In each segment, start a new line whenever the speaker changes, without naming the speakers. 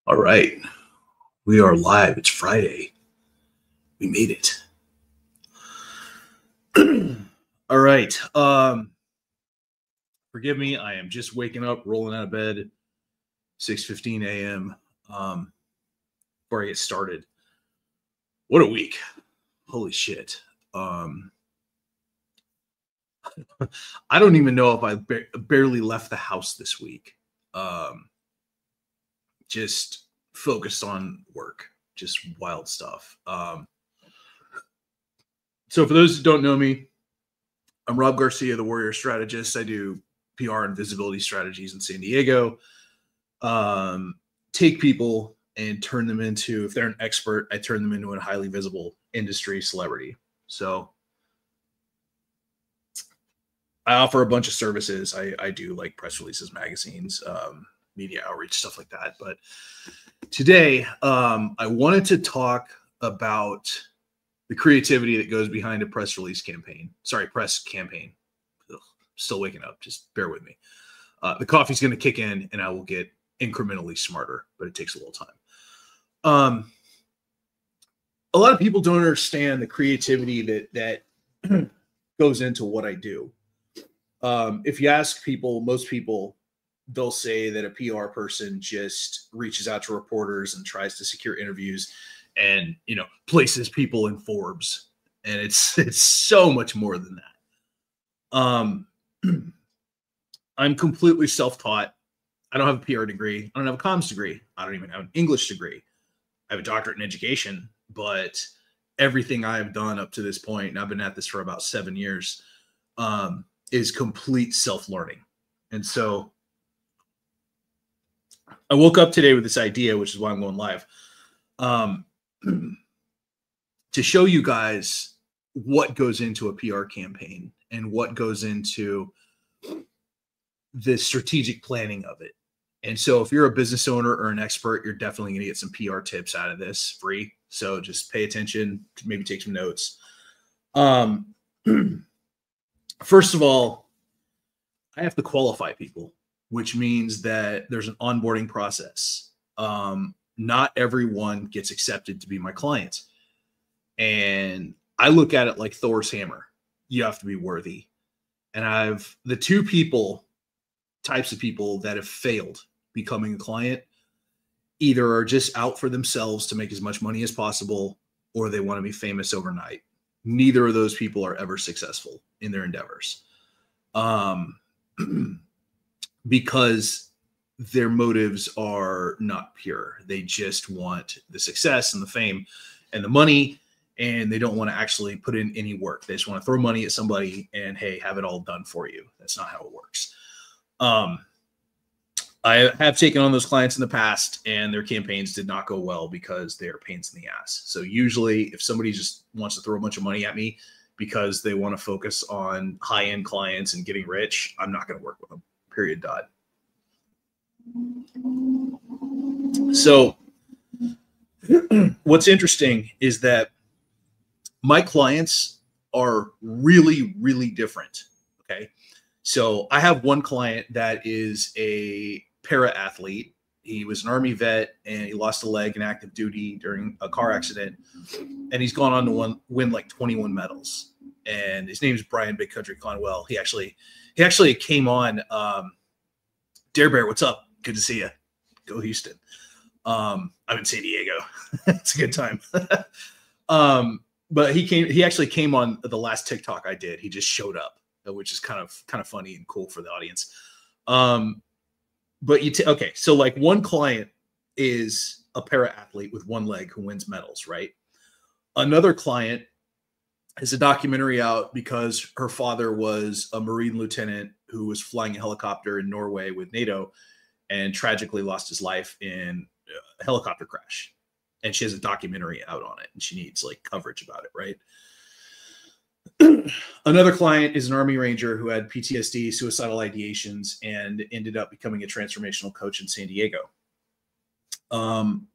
All right. We are live. It's Friday. We made it. All right. Forgive me. I am just waking up, rolling out of bed, 6:15 a.m. Before I get started. What a week. Holy shit. I don't even know if I barely left the house this week. Just focused on work, just wild stuff. So for those who don't know me, I'm Rob Garcia, the Warrior Strategist. I do PR and visibility strategies in San Diego. Take people and turn them into, if they're an expert, I turn them into a highly visible industry celebrity. So I offer a bunch of services. I do like press releases, magazines, media outreach, stuff like that. But today, I wanted to talk about the creativity that goes behind a press campaign. Ugh, still waking up. Just bear with me. The coffee's going to kick in and I will get incrementally smarter, but it takes a little time. A lot of people don't understand the creativity that goes into what I do. If you ask people, most people, they'll say that a PR person just reaches out to reporters and tries to secure interviews and, places people in Forbes. And it's so much more than that. I'm completely self-taught. I don't have a PR degree. I don't have a comms degree. I don't even have an English degree. I have a doctorate in education, but everything I've done up to this point, and I've been at this for about 7 years, is complete self-learning. And so I woke up today with this idea, which is why I'm going live, to show you guys what goes into a PR campaign and what goes into the strategic planning of it. And so if you're a business owner or an expert, you're definitely going to get some PR tips out of this free. So just pay attention, maybe take some notes. First of all, I have to qualify people, which means that there's an onboarding process. Not everyone gets accepted to be my client. And I look at it like Thor's hammer. You have to be worthy. And I've the two types of people that have failed becoming a client either are just out for themselves to make as much money as possible, or they want to be famous overnight. Neither of those people are ever successful in their endeavors. Because their motives are not pure. They just want the success and the fame and the money, and they don't want to actually put in any work. They just want to throw money at somebody and, hey, have it all done for you. That's not how it works. I have taken on those clients in the past, and their campaigns did not go well because they're pains in the ass. So usually if somebody just wants to throw a bunch of money at me because they want to focus on high-end clients and getting rich, I'm not going to work with them, period, dot. So what's interesting is that my clients are really, really different. Okay. So I have one client that is a para athlete. He was an Army vet and he lost a leg in active duty during a car accident. And he's gone on to win like 21 medals. And his name is Brian Big Country Conwell. He actually came on, Dare Bear, what's up? Good to see you. Go Houston. I'm in San Diego. It's a good time. But he actually came on the last TikTok I did. He just showed up, which is kind of funny and cool for the audience. But okay, so like one client is a para athlete with one leg who wins medals, right? Another client has a documentary out because her father was a Marine lieutenant who was flying a helicopter in Norway with NATO and tragically lost his life in a helicopter crash. And she has a documentary out on it and she needs like coverage about it, right? Another client is an Army Ranger who had PTSD, suicidal ideations, and ended up becoming a transformational coach in San Diego. And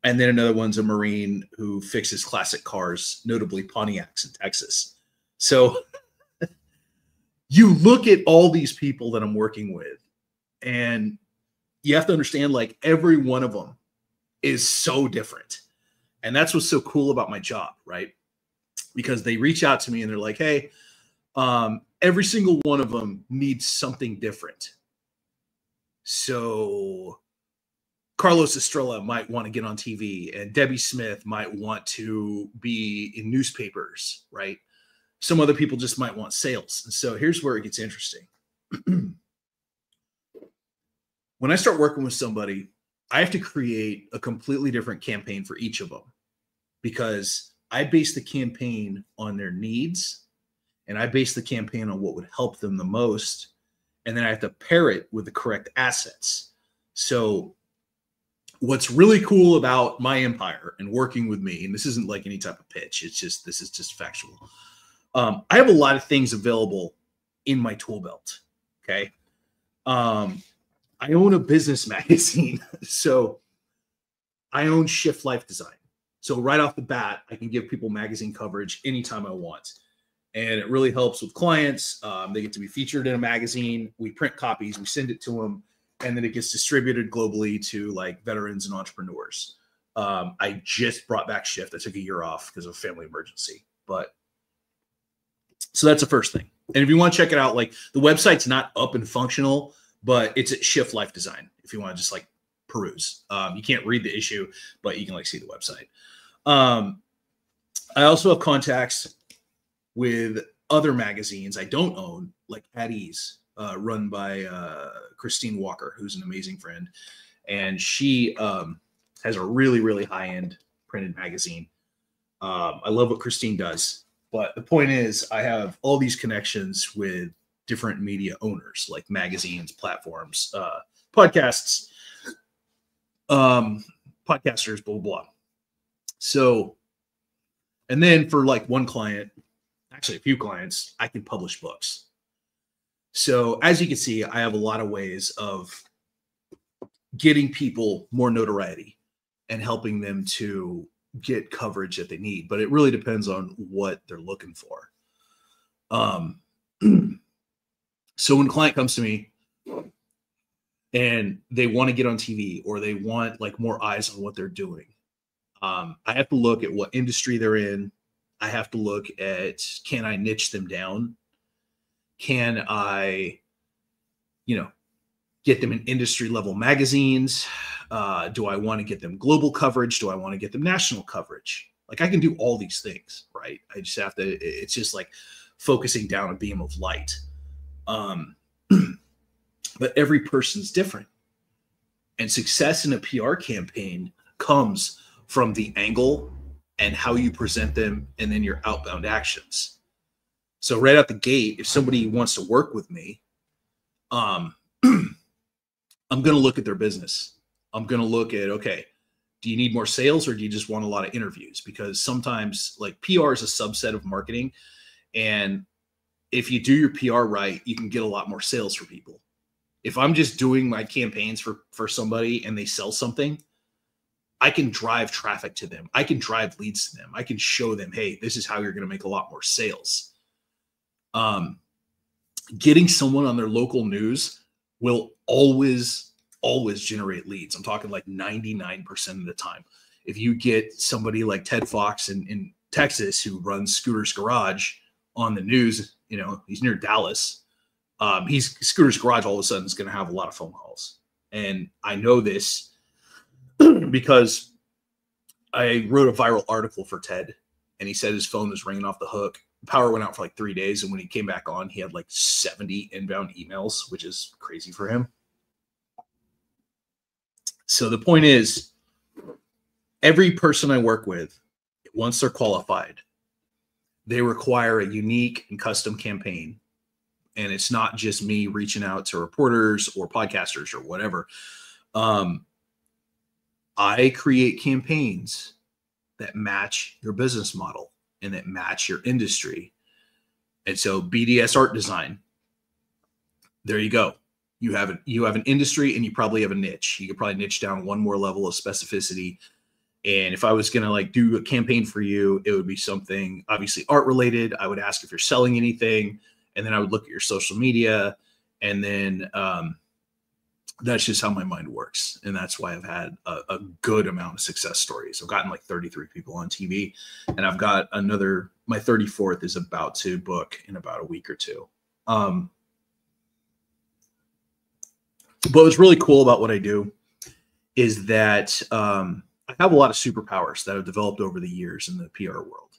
then another one's a Marine who fixes classic cars, notably Pontiacs in Texas. So you look at all these people that I'm working with, and you have to understand, like, every one of them is so different. And that's what's so cool about my job, right? Because they reach out to me and they're like, hey, every single one of them needs something different. So Carlos Estrella might want to get on TV, and Debbie Smith might want to be in newspapers, right? Some other people just might want sales. And so here's where it gets interesting. When I start working with somebody, I have to create a completely different campaign for each of them, because I base the campaign on their needs, and I base the campaign on what would help them the most. And then I have to pair it with the correct assets. So what's really cool about my empire and working with me, and this isn't like any type of pitch, it's just, this is just factual. I have a lot of things available in my tool belt. Okay. I own a business magazine. So I own Shift Life Design. So right off the bat, I can give people magazine coverage anytime I want. And it really helps with clients. They get to be featured in a magazine. We print copies, we send it to them, and then it gets distributed globally to like veterans and entrepreneurs. I just brought back Shift. I took a year off because of a family emergency. But so that's the first thing. And if you want to check it out, like, the website's not up and functional, but it's at Shift Life Design if you want to just like peruse. You can't read the issue, but you can like see the website. I also have contacts with other magazines I don't own, like At Ease, run by Christine Walker, who's an amazing friend. And she has a really, really high-end printed magazine. I love what Christine does. But the point is, I have all these connections with different media owners, like magazines, platforms, podcasts, podcasters, blah, blah, blah. So, and then for like one client, actually a few clients, I can publish books. So as you can see, I have a lot of ways of getting people more notoriety and helping them to get coverage that they need, but it really depends on what they're looking for. So when a client comes to me and they want to get on TV, or they want like more eyes on what they're doing, I have to look at what industry they're in. I have to look at, can I niche them down? Can I, get them in industry level magazines? Do I want to get them global coverage? Do I want to get them national coverage? Like, I can do all these things, right? I just have to, it's just like focusing down a beam of light. But every person's different. And success in a PR campaign comes from the angle and how you present them, and then your outbound actions. So right out the gate, if somebody wants to work with me, I'm going to look at their business. I'm going to look at, okay, do you need more sales, or do you just want a lot of interviews? Because sometimes, like, PR is a subset of marketing. And if you do your PR right, you can get a lot more sales for people. If I'm just doing my campaigns for somebody and they sell something, I can drive traffic to them. I can drive leads to them. I can show them, hey, this is how you're going to make a lot more sales. Getting someone on their local news will always generate leads. I'm talking like 99% of the time. If you get somebody like Ted Fox in Texas, who runs Scooter's Garage on the news, he's near Dallas. Scooter's Garage all of a sudden is going to have a lot of phone calls. And I know this because I wrote a viral article for Ted, and he said his phone was ringing off the hook. Power went out for like 3 days. And when he came back on, he had like 70 inbound emails, which is crazy for him. So the point is, every person I work with, once they're qualified, they require a unique and custom campaign. And it's not just me reaching out to reporters or podcasters or whatever. I create campaigns that match your business model and that match your industry. And so BDS Art Design, there you go. You have an industry, and you probably have a niche. You could probably niche down one more level of specificity. And if I was going to like do a campaign for you, it would be something obviously art related. I would ask if you're selling anything, and then I would look at your social media, and then that's just how my mind works. And that's why I've had a good amount of success stories. I've gotten like 33 people on TV, and I've got another, my 34th is about to book in about a week or two. But what's really cool about what I do is that I have a lot of superpowers that I've developed over the years in the PR world.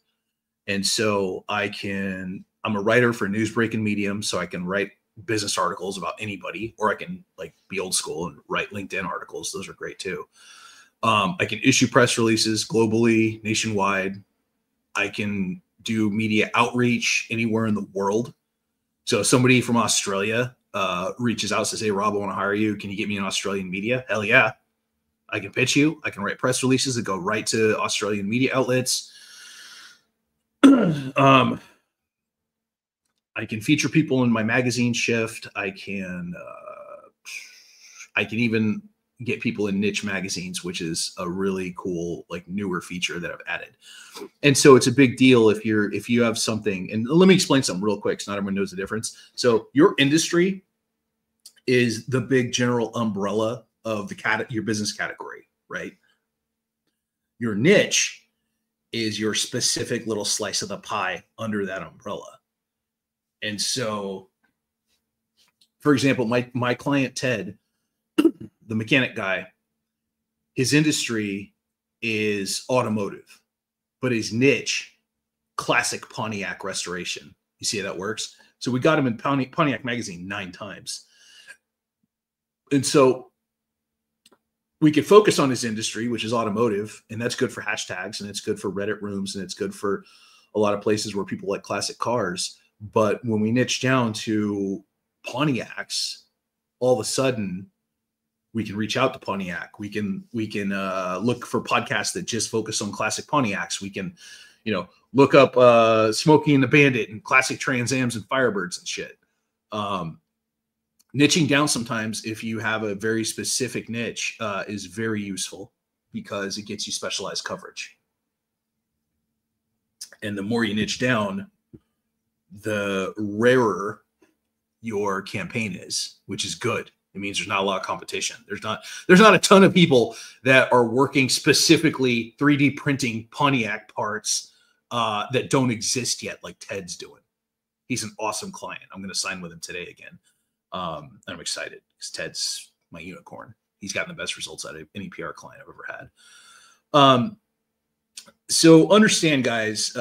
And so I'm a writer for Newsbreak and Medium, so I can write business articles about anybody, or I can like be old school and write LinkedIn articles. Those are great too. I can issue press releases globally, nationwide. I can do media outreach anywhere in the world. So if somebody from Australia reaches out and says, "Hey, Rob, I want to hire you. Can you get me in Australian media?" Hell yeah. I can pitch you. I can write press releases that go right to Australian media outlets. I can feature people in my magazine Shift. I can even get people in niche magazines, which is a really cool, like, newer feature that I've added. And so it's a big deal if you have something. And let me explain something real quick, so not everyone knows the difference. So your industry is the big general umbrella of your business category, right? Your niche is your specific little slice of the pie under that umbrella. And so, for example, my client, Ted, the mechanic guy, his industry is automotive, but his niche, classic Pontiac restoration. You see how that works? So we got him in Pontiac magazine 9 times. And so we could focus on his industry, which is automotive, and that's good for hashtags, and it's good for Reddit rooms, and it's good for a lot of places where people like classic cars. But when we niche down to Pontiacs, all of a sudden we can reach out to Pontiac. We can look for podcasts that just focus on classic Pontiacs. We can, look up Smokey and the Bandit and classic Trans Ams and Firebirds and shit. Niching down sometimes, if you have a very specific niche, is very useful because it gets you specialized coverage. And the more you niche down, the rarer your campaign is, which is good. It means there's not a lot of competition. There's not a ton of people that are working specifically 3D printing Pontiac parts that don't exist yet, like Ted's doing. He's an awesome client. I'm going to sign with him today again. I'm excited because Ted's my unicorn. He's gotten the best results out of any PR client I've ever had. So understand, guys,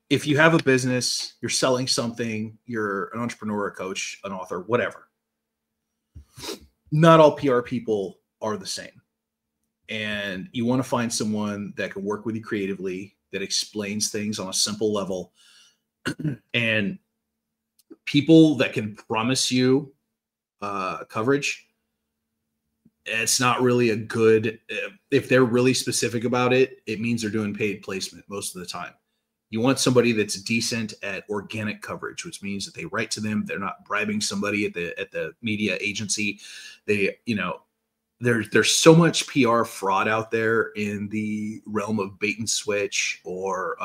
if you have a business, you're selling something, you're an entrepreneur, a coach, an author, whatever, not all PR people are the same. And you want to find someone that can work with you creatively, that explains things on a simple level, and people that can promise you coverage. It's not really a good, if they're really specific about it, it means they're doing paid placement most of the time. You want somebody that's decent at organic coverage, which means that they write to them. They're not bribing somebody at the media agency. There's so much PR fraud out there in the realm of bait and switch or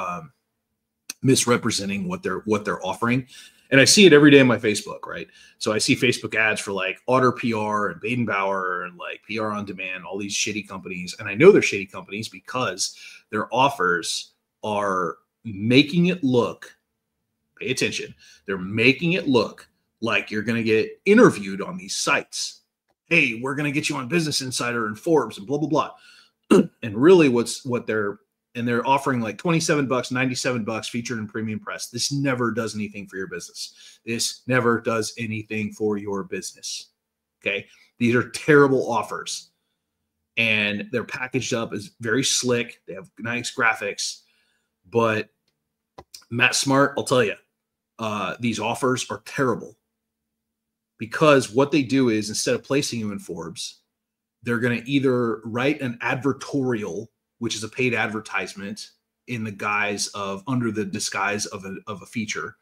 misrepresenting what they're offering. And I see it every day on my Facebook, right? So I see Facebook ads for like Otter PR and Baden Bauer and like PR on Demand, all these shitty companies. And I know they're shitty companies because their offers are making it look, pay attention, they're making it look like you're going to get interviewed on these sites. Hey, we're going to get you on Business Insider and Forbes and blah, blah, blah. And really they're offering like $27, $97 featured in premium press. This never does anything for your business. This never does anything for your business. Okay. These are terrible offers and they're packaged up as very slick. They have nice graphics, but Matt Smart, I'll tell you, these offers are terrible because what they do is instead of placing you in Forbes, they're going to either write an advertorial, which is a paid advertisement in the guise of under the disguise of a feature,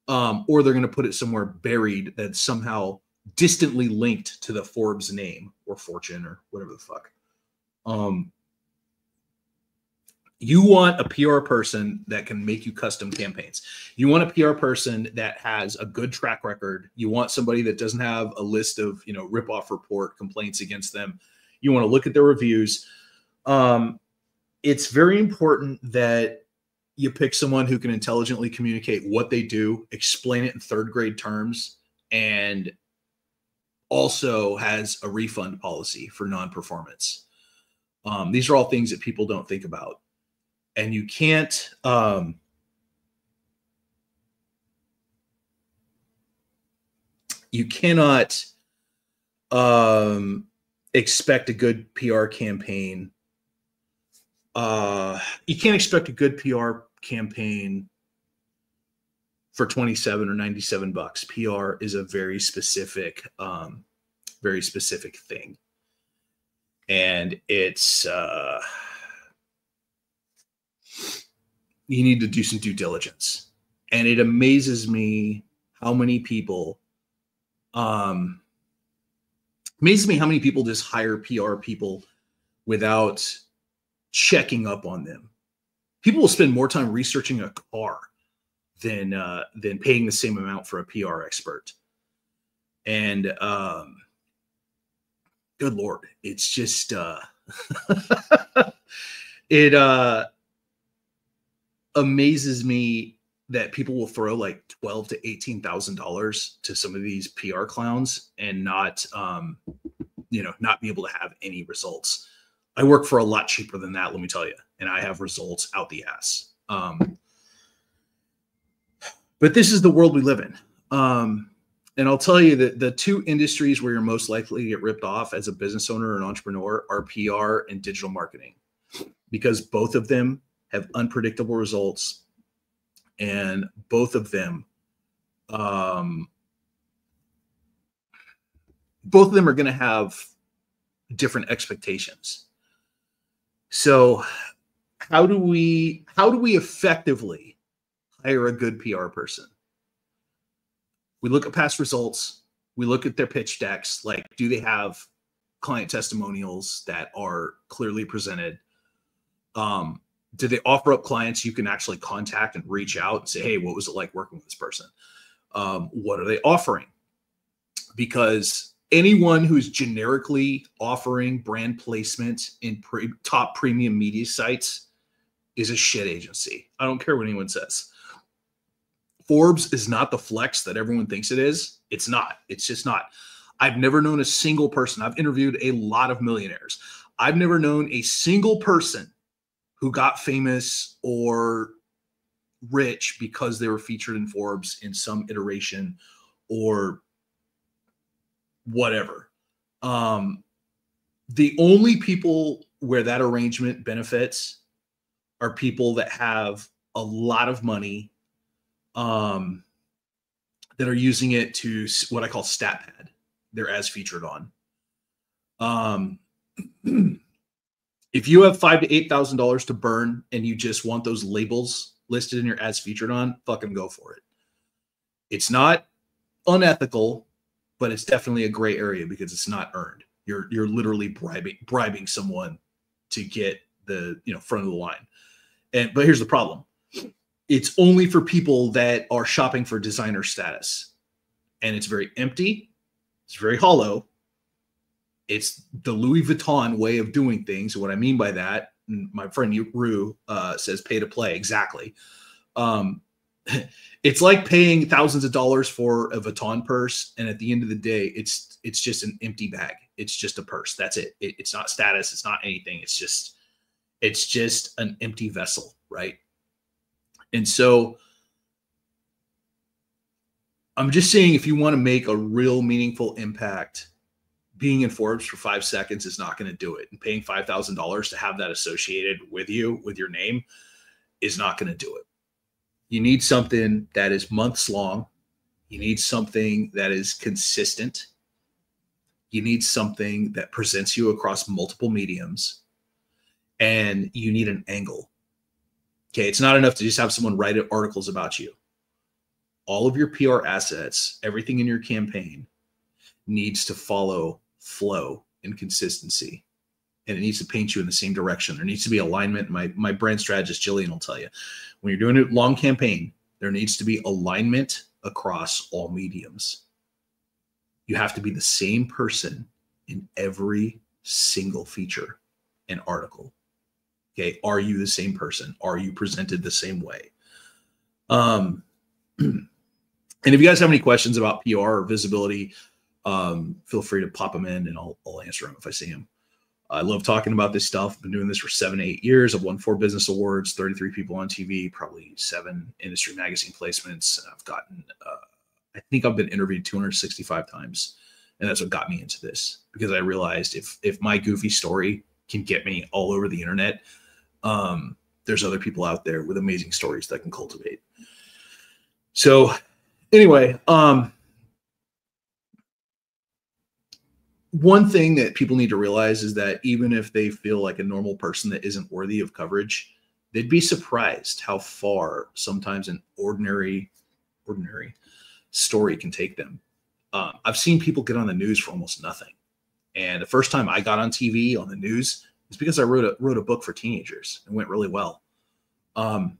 or they're going to put it somewhere buried that's somehow distantly linked to the Forbes name or Fortune or whatever the fuck. You want a PR person that can make you custom campaigns. You want a PR person that has a good track record. You want somebody that doesn't have a list of, rip-off report complaints against them. You want to look at their reviews. It's very important that you pick someone who can intelligently communicate what they do, explain it in third grade terms, and also has a refund policy for non-performance. These are all things that people don't think about. And you can't, you cannot expect a good PR campaign. You can't expect a good PR campaign for 27 or 97 bucks. PR is a very specific thing. And it's, you need to do some due diligence. And it amazes me how many people, just hire PR people without checking up on them. People will spend more time researching a car than paying the same amount for a PR expert. And good Lord, it's just it amazes me that people will throw like $12,000 to $18,000 to some of these PR clowns and not be able to have any results. I work for a lot cheaper than that, let me tell you, and I have results out the ass. But this is the world we live in. And I'll tell you that the two industries where you're most likely to get ripped off as a business owner or an entrepreneur are PR and digital marketing, because both of them have unpredictable results, and both of them are going to have different expectations. So how do we effectively hire a good PR person? We look at past results. We look at their pitch decks. Like, do they have client testimonials that are clearly presented? Do they offer up clients you can actually contact and reach out and say, hey, what was it like working with this person? What are they offering? Because anyone who's generically offering brand placement in top premium media sites is a shit agency. I don't care what anyone says. Forbes is not the flex that everyone thinks it is. It's not. It's just not. I've never known a single person. I've interviewed a lot of millionaires. I've never known a single person who got famous or rich because they were featured in Forbes in some iteration or whatever. The only people where that arrangement benefits are people that have a lot of money, that are using it to what I call stat pad. They're as featured on. If you have $5,000 to $8,000 to burn and you just want those labels listed in your ads featured on, fucking go for it. It's not unethical, but it's definitely a gray area because it's not earned. You're literally bribing someone to get the front of the line. But here's the problem. It's only for people that are shopping for designer status. And it's very empty. It's very hollow. It's the Louis Vuitton way of doing things. What I mean by that, my friend Rue says pay to play. Exactly. It's like paying thousands of dollars for a Vuitton purse. And at the end of the day, it's just an empty bag. It's just a purse. That's it. It's not status. It's not anything. It's just an empty vessel. Right. And so I'm just saying, if you want to make a real meaningful impact, being in Forbes for 5 seconds is not going to do it. And paying $5,000 to have that associated with you, with your name, is not going to do it. You need something that is months long. You need something that is consistent. You need something that presents you across multiple mediums. And you need an angle. Okay, it's not enough to just have someone write articles about you. All of your PR assets, everything in your campaign needs to follow flow and consistency. and it needs to paint you in the same direction. There needs to be alignment. My brand strategist, Jillian, will tell you, when you're doing a long campaign, there needs to be alignment across all mediums. You have to be the same person in every single feature and article. Okay. Are you the same person? Are you presented the same way? And if you guys have any questions about PR or visibility, feel free to pop them in and I'll answer them if I see them. I love talking about this stuff. I've been doing this for 7 to 8 years. I've won 4 business awards, 33 people on TV, probably 7 industry magazine placements. And I've gotten, I think I've been interviewed 265 times. And that's what got me into this, because I realized if my goofy story can get me all over the internet, there's other people out there with amazing stories that can cultivate. So anyway, one thing that people need to realize is that even if they feel like a normal person that isn't worthy of coverage, they'd be surprised how far sometimes an ordinary story can take them. I've seen people get on the news for almost nothing. And the first time I got on TV on the news is because I wrote a book for teenagers. It went really well. And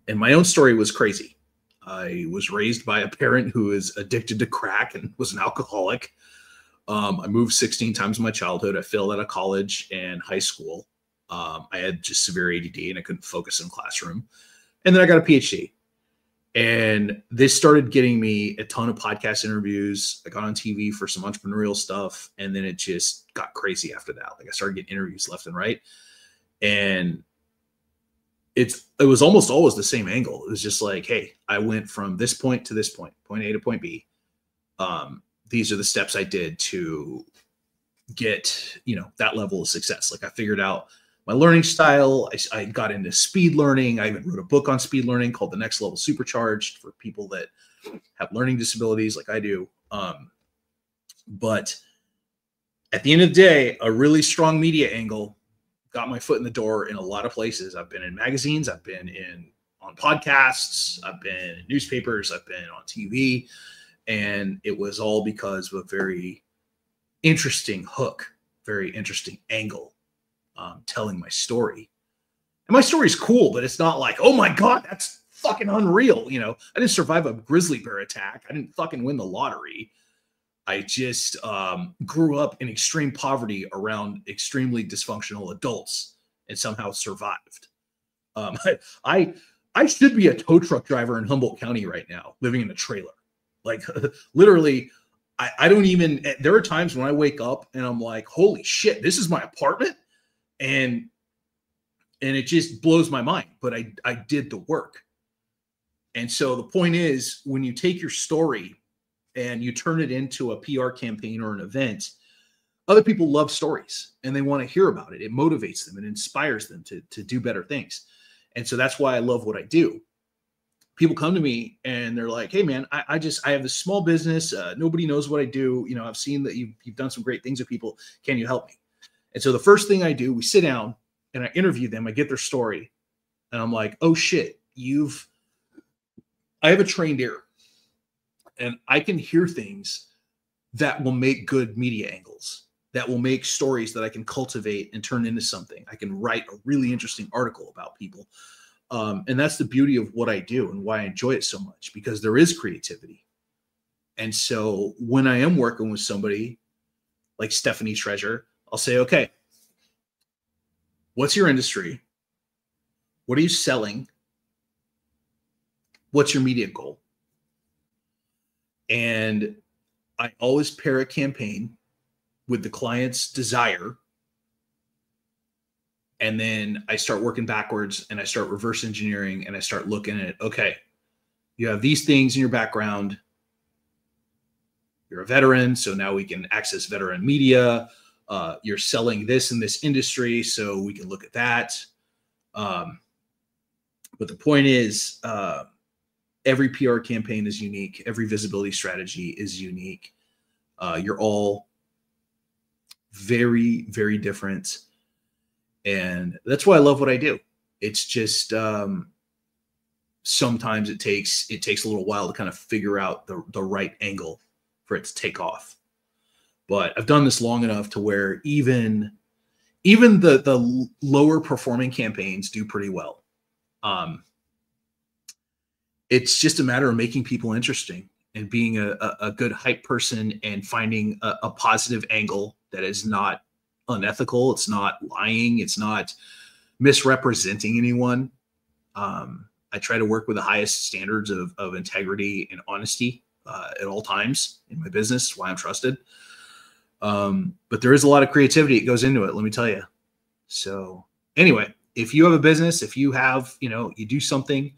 my own story was crazy. I was raised by a parent who is addicted to crack and was an alcoholic. I moved 16 times in my childhood. I failed out of college and high school. I had just severe ADD and I couldn't focus in classroom. And then I got a PhD. And this started getting me a ton of podcast interviews. I got on TV for some entrepreneurial stuff. And then it just got crazy after that. Like I started getting interviews left and right. And it was almost always the same angle. It was just like, hey, I went from this point to this point A to point B. These are the steps I did to get, that level of success. Like I figured out my learning style. I got into speed learning. I even wrote a book on speed learning called The Next Level Supercharged for people that have learning disabilities like I do. But at the end of the day, a really strong media angle got my foot in the door in a lot of places. I've been in magazines. I've been on podcasts. I've been in newspapers. I've been on TV. And it was all because of a very interesting hook, very interesting angle, telling my story. And my story is cool, but it's not like, oh my God, that's fucking unreal. I didn't survive a grizzly bear attack. I didn't fucking win the lottery. I just grew up in extreme poverty around extremely dysfunctional adults and somehow survived. I should be a tow truck driver in Humboldt County right now, living in a trailer. Like literally, I don't even, there are times when I wake up and I'm like, holy shit, this is my apartment. And it just blows my mind, but I did the work. And so the point is, when you take your story and you turn it into a PR campaign or an event, other people love stories and they want to hear about it. It motivates them and inspires them to do better things. And so that's why I love what I do. People come to me and they're like, hey man, I have this small business. Nobody knows what I do. I've seen that you've done some great things with people. Can you help me? And so the first thing I do, we sit down and I interview them. I get their story and I'm like, oh shit, I have a trained ear and I can hear things that will make good media angles, that will make stories that I can cultivate and turn into something. I can write a really interesting article about people. And that's the beauty of what I do and why I enjoy it so much, because there is creativity. And so when I am working with somebody like Stephanie Treasure, I'll say, okay, what's your industry? What are you selling? What's your media goal? And I always pair a campaign with the client's desire. And then I start working backwards and I start reverse engineering and I start looking at, okay, you have these things in your background. You're a veteran, so now we can access veteran media. You're selling this in this industry, so we can look at that. But the point is, every PR campaign is unique. Every visibility strategy is unique. You're all very, very different. And that's why I love what I do. It's just sometimes it takes a little while to kind of figure out the right angle for it to take off. But I've done this long enough to where even even the lower performing campaigns do pretty well. It's just a matter of making people interesting and being a good hype person and finding a positive angle that is not unethical. It's not lying. It's not misrepresenting anyone. I try to work with the highest standards of integrity and honesty at all times in my business. Why I'm trusted. But there is a lot of creativity that goes into it, let me tell you. So anyway, if you have a business, if you have, you do something,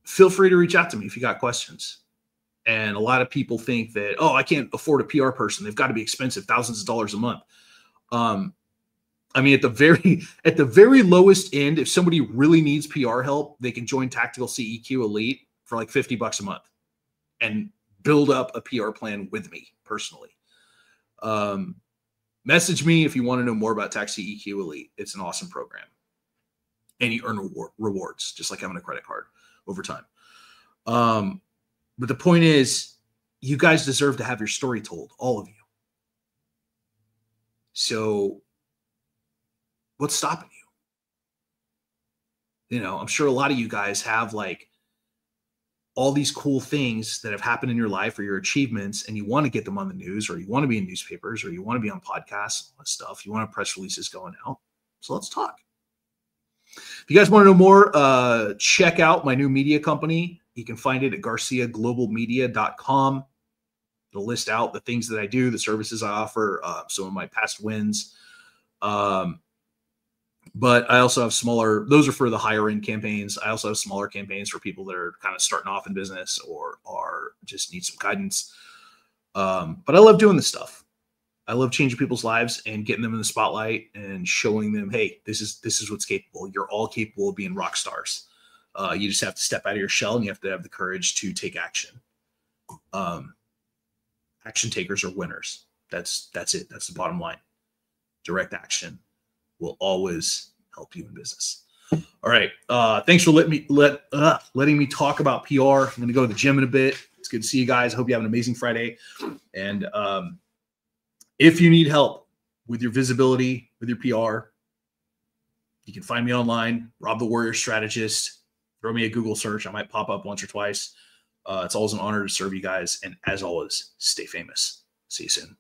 feel free to reach out to me if you got questions. And a lot of people think that, oh, I can't afford a PR person. They've got to be expensive, thousands of dollars a month. I mean, at the very lowest end, if somebody really needs PR help, they can join Tactical CEQ Elite for like $50 a month and build up a PR plan with me personally. Message me if you want to know more about Tac CEQ Elite. It's an awesome program. And you earn rewards, just like having a credit card over time. But the point is, you guys deserve to have your story told, all of you. So what's stopping you? I'm sure a lot of you guys have like all these cool things that have happened in your life or your achievements, and you want to get them on the news, or you want to be in newspapers, or you want to be on podcasts, all that stuff. You want press releases going out. So let's talk. If you guys want to know more, check out my new media company. You can find it at GarciaGlobalMedia.com. It'll list out the things that I do, the services I offer, some of my past wins. But I also have smaller, those are for the higher end campaigns. I also have smaller campaigns for people that are kind of starting off in business or just need some guidance. But I love doing this stuff. I love changing people's lives and getting them in the spotlight and showing them, hey, this is what's capable. You're all capable of being rock stars. You just have to step out of your shell and you have to have the courage to take action. Action takers are winners. That's it. That's the bottom line. Direct action will always help you in business. All right. Thanks for letting me talk about PR. I'm going to go to the gym in a bit. It's good to see you guys. I hope you have an amazing Friday. And if you need help with your visibility, with your PR, you can find me online, Rob the Warrior Strategist. Throw me a Google search. I might pop up once or twice. It's always an honor to serve you guys. And as always, stay famous. See you soon.